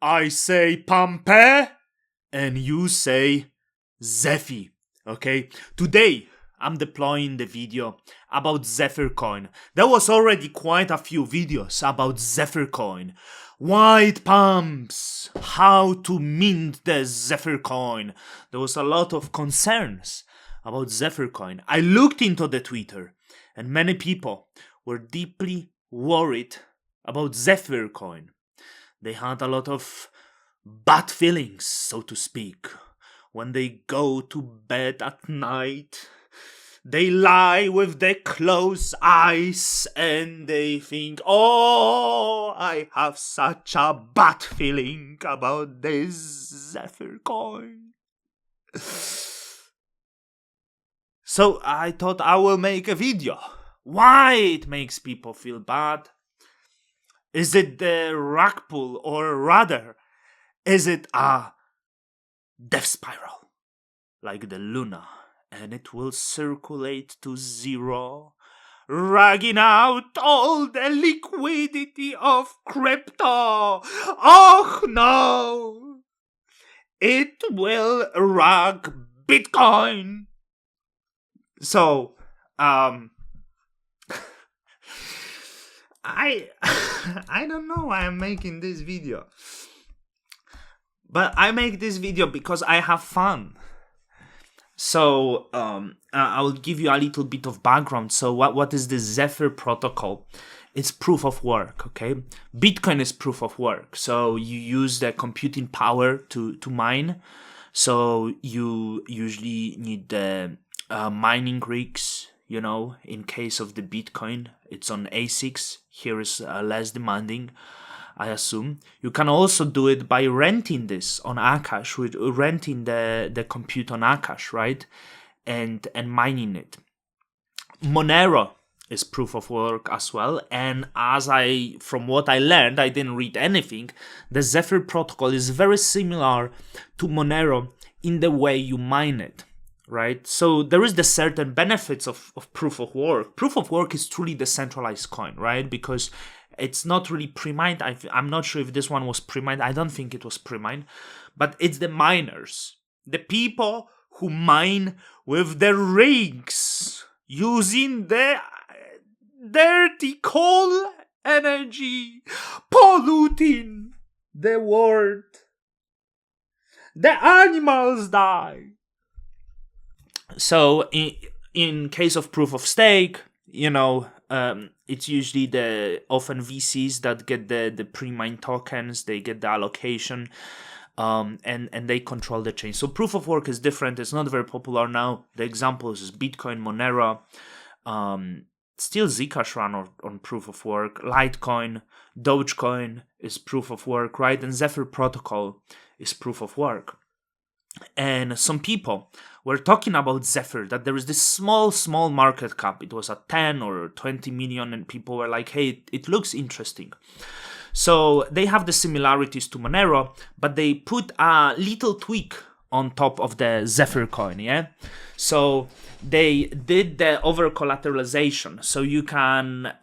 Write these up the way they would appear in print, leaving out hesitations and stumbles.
I say Pampe, and you say Zephyr. Okay? Today, I'm deploying the video about Zephyr coin. There was already quite a few videos about Zephyr coin. White pumps, how to mint the Zephyr coin. There was a lot of concerns about Zephyr coin. I looked into the Twitter, and many people were deeply worried about Zephyr coin. They had a lot of bad feelings, so to speak. When they go to bed at night, they lie with their closed eyes and they think, oh, I have such a bad feeling about this Zephyr coin. So I thought I will make a video. Why it makes people feel bad? Is it the rug pull, or rather, is it a death spiral, like the Luna, and it will circulate to zero, ragging out all the liquidity of crypto? Oh no! It will rug Bitcoin. So, I don't know why I'm making this video. But I make this video because I have fun. So I will give you a little bit of background. So what is the Zephyr protocol? It's proof of work, okay? Bitcoin is proof of work. So you use the computing power to mine. So you usually need the mining rigs, you know. In case of the Bitcoin, it's on ASICs. Here is less demanding, I assume. You can also do it by renting this on Akash, with renting the compute on Akash, right? And mining it. Monero is proof of work as well. And from what I learned, I didn't read anything, the Zephyr protocol is very similar to Monero in the way you mine it, right? So there is the certain benefits of proof of work. Proof of work is truly decentralized coin, right? Because it's not really pre-mined. I'm not sure if this one was pre-mined. I don't think it was pre-mined. But it's the miners. The people who mine with the rigs using the dirty coal energy, polluting the world. The animals die. So in case of proof of stake, you know, it's usually often VCs that get the pre-mined tokens, they get the allocation, and they control the chain. So proof of work is different. It's not very popular now. The examples is Bitcoin, Monero, still Zcash run on proof of work, Litecoin, Dogecoin is proof of work, right? And Zephyr protocol is proof of work. And some people were talking about Zephyr, that there is this small market cap. It was at 10 or 20 million, and people were like, hey, it looks interesting. So they have the similarities to Monero, but they put a little tweak on top of the Zephyr coin, yeah? So they did the over collateralization. So you can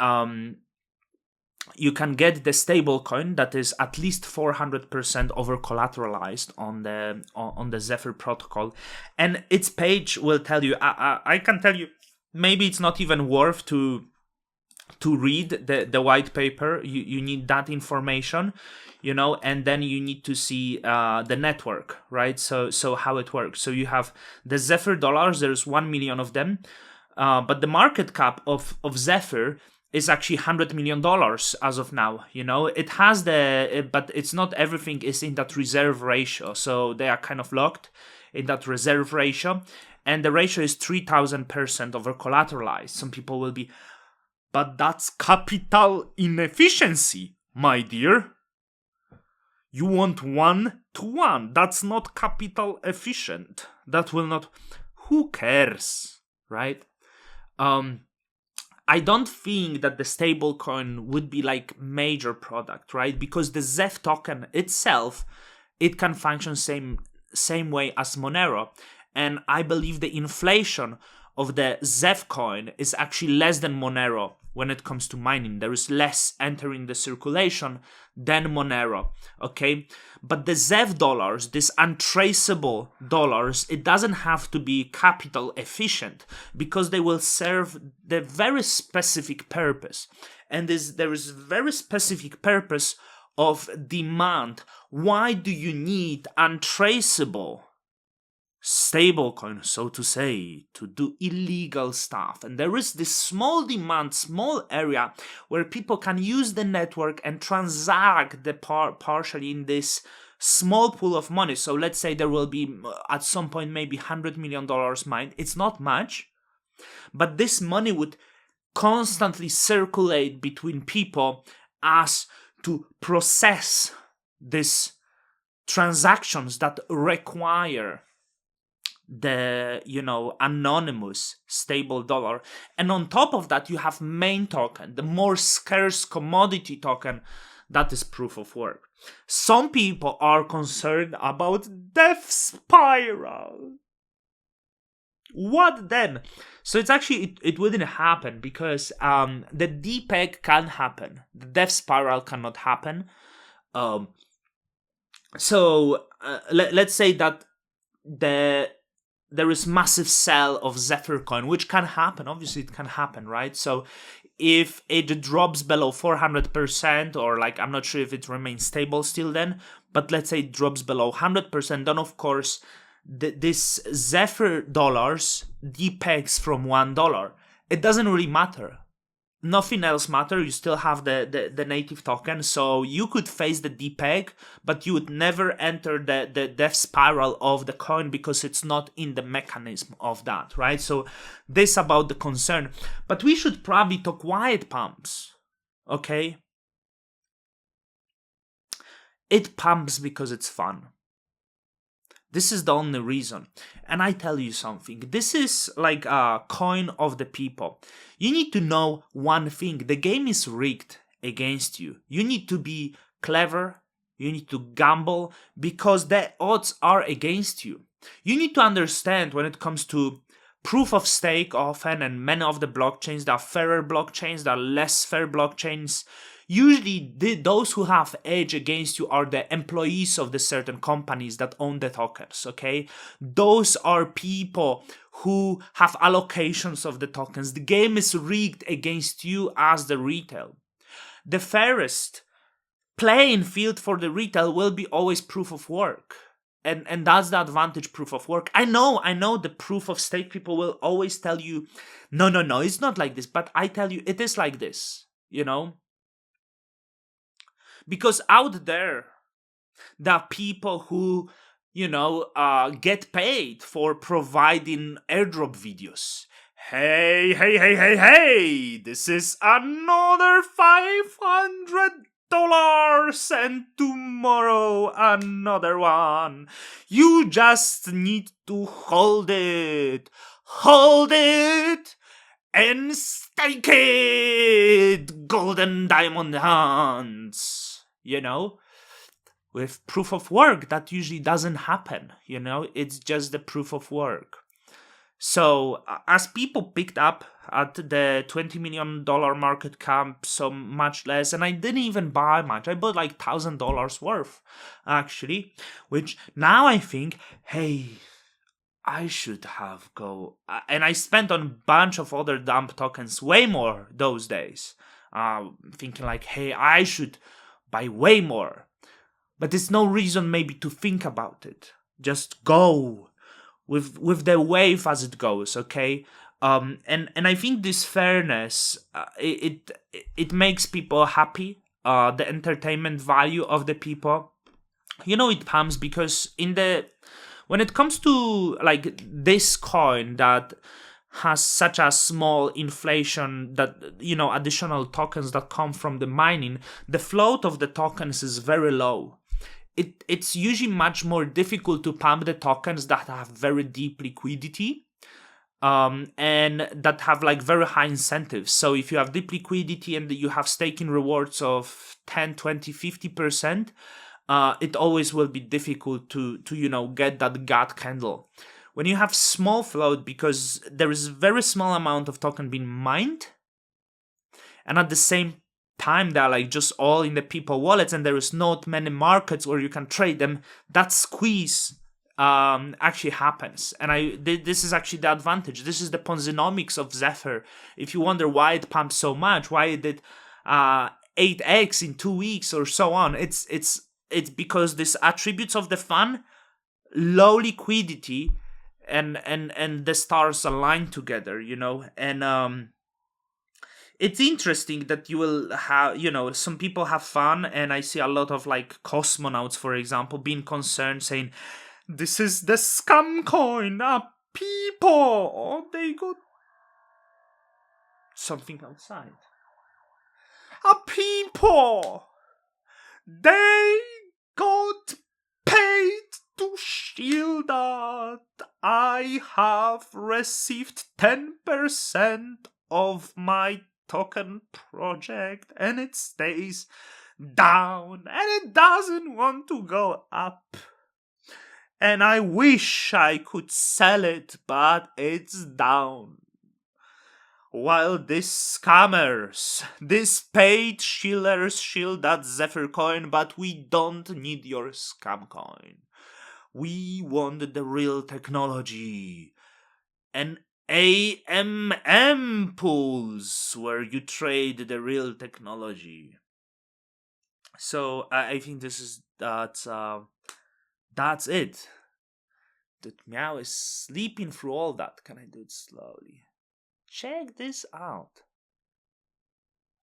get the stable coin that is at least 400% over collateralized on the Zephyr protocol, and its page will tell you. I can tell you, maybe it's not even worth to read the white paper. You need that information, you know, and then you need to see the network, right? So how it works. So you have the Zephyr dollars. There's 1 million of them, but the market cap of Zephyr is actually $100 million as of now. You know, it has but it's not everything is in that reserve ratio. So they are kind of locked in that reserve ratio. And the ratio is 3,000% over collateralized. Some people will be, but that's capital inefficiency, my dear. You want 1-to-1. That's not capital efficient. That will not. Who cares, right? I don't think that the stablecoin would be like major product, right? Because the Zeph token itself, it can function same way as Monero. And I believe the inflation of the Zeph coin is actually less than Monero when it comes to mining. There is less entering the circulation than Monero, okay? But the Zeph dollars, these untraceable dollars, it doesn't have to be capital efficient because they will serve the very specific purpose. And there is very specific purpose of demand. Why do you need untraceable stablecoin, so to say, to do illegal stuff? And there is this small demand, small area where people can use the network and transact the partially in this small pool of money. So let's say there will be at some point maybe $100 million mined. It's not much, but this money would constantly circulate between people as to process these transactions that require the anonymous stable dollar. And on top of that, you have main token, the more scarce commodity token, that is proof of work. Some people are concerned about death spiral. What then? So it's actually, it wouldn't happen because the DPEG can happen. The death spiral cannot happen. So let's say that there is massive sell of Zephyr coin, which can happen. Obviously, it can happen, right? So if it drops below 400%, or like, I'm not sure if it remains stable still then, but let's say it drops below 100%, then of course, this Zephyr dollars depegs from $1. It doesn't really matter. Nothing else matters. You still have the native token, so you could face the depeg, but you would never enter the death spiral of the coin because it's not in the mechanism of that, right? So this about the concern. But we should probably talk quiet pumps, okay? It pumps because it's fun. This is the only reason. And I tell you something. This is like a coin of the people. You need to know one thing. The game is rigged against you. You need to be clever. You need to gamble because the odds are against you. You need to understand when it comes to proof of stake often, and many of the blockchains, there are fairer blockchains, there are less fair blockchains. Usually, those who have edge against you are the employees of the certain companies that own the tokens, okay? Those are people who have allocations of the tokens. The game is rigged against you as the retail. The fairest playing field for the retail will be always proof of work. And that's the advantage proof of work. I know the proof of stake people will always tell you, no, it's not like this. But I tell you, it is like this, Because out there are people who, get paid for providing airdrop videos. Hey, this is another $500 and tomorrow another one. You just need to hold it and stake it, golden diamond hands. With proof of work, that usually doesn't happen, it's just the proof of work. So as people picked up at the $20 million market cap, so much less, and I didn't even buy much. I bought like $1,000 worth, actually, which now I think, hey, I should have and I spent on a bunch of other dump tokens way more those days, thinking like, hey, I should buy way more. But there's no reason maybe to think about it. Just go with the wave as it goes, okay? And I think this fairness, it makes people happy. The entertainment value of the people, it comes because when it comes to like this coin that has such a small inflation, that additional tokens that come from the mining, the float of the tokens is very low. It's usually much more difficult to pump the tokens that have very deep liquidity, and that have like very high incentives. So if you have deep liquidity and you have staking rewards of 10, 20, 50%, it always will be difficult to get that God candle. When you have small float, because there is very small amount of token being mined, and at the same time they're like just all in the people wallets, and there is not many markets where you can trade them. That squeeze actually happens, and this is actually the advantage. This is the Ponzinomics of Zephyr. If you wonder why it pumped so much, why it did 8x in 2 weeks or so on, it's because these attributes of the fund, low liquidity, and the stars align together, and it's interesting that you will have, some people have fun, and I see a lot of like cosmonauts, for example, being concerned, saying, "This is the scam coin, people." Oh, they got something outside. People, they got paid to shield that I have received 10% of my token project, and it stays down, and it doesn't want to go up. And I wish I could sell it, but it's down. While these scammers, these paid shillers shield that Zephyr coin, but we don't need your scam coin. We want the real technology. And AMM pools where you trade the real technology. So I think that's it. That Meow is sleeping through all that. Can I do it slowly? Check this out.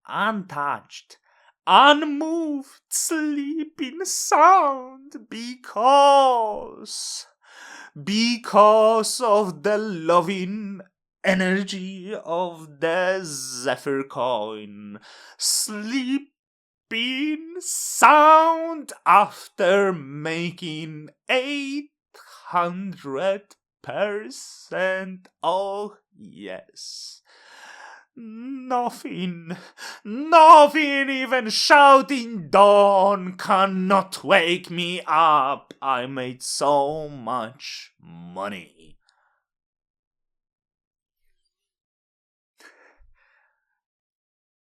Untouched, unmoved, sleeping sound because of the loving energy of the Zephyr coin. Sleeping sound after making 800%. Oh, yes. Nothing, even shouting dawn cannot wake me up. I made so much money.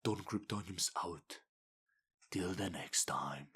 Don Kryptonium's out. Till the next time.